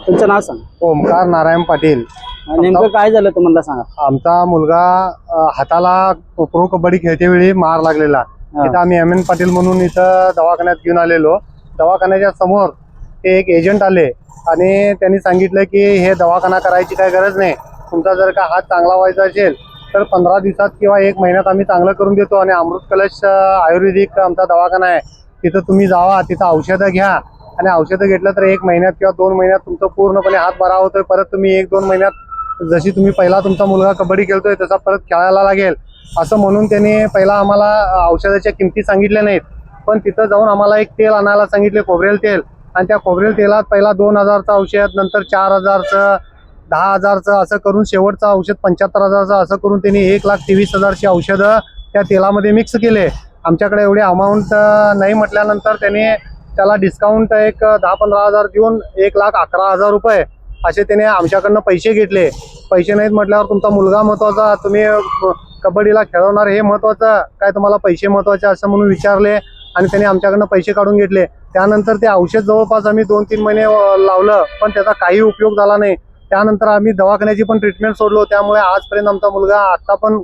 तुमचं नाव सांग. ओमकार नारायण पाटील. नेमकं काय झालं तुम्हाला सांगा. आमचा मुलगा हाताला प्रो कबड्डी खेळते वेळी मार लागलेला. तिथं आम्ही एम एन पाटील म्हणून इथं दवाखान्यात घेऊन आलेलो. दवाखान्याच्या समोर ते एक एजंट आले आणि त्यांनी सांगितलं की हे दवाखाना करायची काही गरज नाही, तुमचा जर का हात चांगला व्हायचा असेल तर 15 दिवसात किंवा 1 महिन्यात आम्ही चांगलं करून देतो. आणि अमृत कलश आयुर्वेदिक आमचा दवाखाना आहे, तिथं तुम्ही जावा, तिथं औषधं घ्या आणि औषधं घेतलं तर 1 महिन्यात किंवा 2 महिन्यात तुमचं पूर्णपणे हात बरा होतोय. परत तुम्ही 1-2 महिन्यात जशी तुम्ही पहिला तुमचा मुलगा कबड्डी खेळतोय तसा परत खेळायला लागेल असं म्हणून त्यांनी पहिला आम्हाला औषधाच्या किमती सांगितल्या नाहीत. पण तिथं जाऊन आम्हाला एक तेल आणायला सांगितले, खोबरेल तेल. आणि त्या खोबरेल तेलात पहिला 2000चं औषध, नंतर 4000चं, 10,000चं असं करून शेवटचं औषध 75,000चं असं करून त्यांनी 1,23,000ची औषधं त्या तेलामध्ये मिक्स केले. आमच्याकडे एवढी अमाऊंट नाही म्हटल्यानंतर त्यांनी त्याला डिस्काउंट एक 10-15 हजार देऊन 1,11,000 रुपये असे त्याने आमच्याकडनं पैसे घेतले. पैसे नाहीत म्हटल्यावर तुमचा मुलगा महत्वाचा, तुम्ही कबड्डीला खेळवणार हे महत्वाचं काय, तुम्हाला पैसे महत्वाचे असं म्हणून विचारले आणि त्यांनी आमच्याकडनं पैसे काढून घेतले. त्यानंतर ते औषध जवळपास आम्ही 2-3 महिने लावलं पण त्याचा काही उपयोग झाला नाही. त्यानंतर आम्ही दवाखान्याची पण ट्रीटमेंट सोडलो. त्यामुळे आजपर्यंत आमचा मुलगा आता पण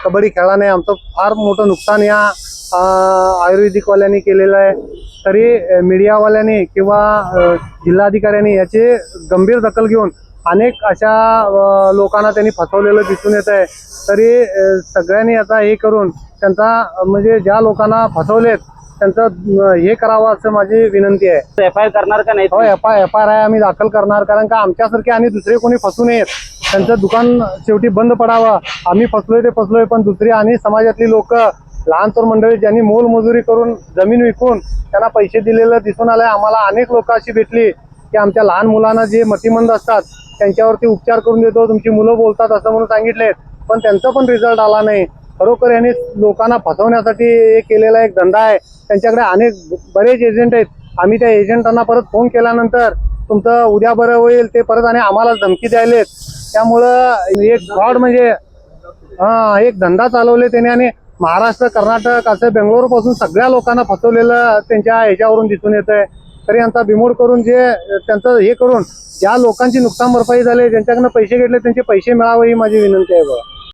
कबड्डी खेळला नाही. आमचं फार मोठं नुकसान या आयुर्वेदिकवाल्यांनी केलेलं आहे. तरी मीडियावाल्यांनी किंवा जिल्हाधिकाऱ्यांनी याची गंभीर दखल घेऊन अनेक अशा लोकांना त्यांनी फसवलेलं दिसून येत आहे. तरी सगळ्यांनी आता हे करून त्यांचा म्हणजे ज्या लोकांना फसवलेत त्यांचं हे करावं असं माझी विनंती आहे. FIR करणार का नाही? हो, FIR आम्ही दाखल करणार, कारण का आमच्यासारखे आणि दुसरे कोणी फसू नयेत. त्यांचं दुकान शेवटी बंद पडावं. आम्ही फसलोय ते फसलोय, पण दुसरी आणि समाजातली लोक, लहान तोर मंडळी ज्यांनी मोलमजुरी करून जमीन विकून त्यांना पैसे दिलेलं दिसून आलंय. आम्हाला अनेक लोक अशी भेटली की आमच्या लहान मुलांना जे मतिमंद असतात त्यांच्यावरती उपचार करून देतो, तुमची मुलं बोलतात असं म्हणून सांगितले, पण त्यांचा पण रिझल्ट आला नाही. खरोखर यांनी लोकांना फसवण्यासाठी केलेला एक धंदा आहे. त्यांच्याकडे अनेक बरेच एजंट आहेत. आम्ही त्या एजंटांना परत फोन केल्यानंतर तुमचं उद्या बरं होईल ते परत आणि आम्हाला धमकी द्यायलेत. त्यामुळं एक फ्रॉड म्हणजे एक धंदा चालवले त्याने आणि महाराष्ट्र, कर्नाटक असं बेंगलोर पासून सगळ्या लोकांना फसवलेलं त्यांच्या ह्याच्यावरून दिसून येत आहे. तरी यांचा बिमोड करून जे त्यांचं हे करून ज्या लोकांची नुकसान भरपाई झाली, ज्यांच्याकडनं पैसे घेतले त्यांचे पैसे मिळावे ही माझी विनंती आहे बघा.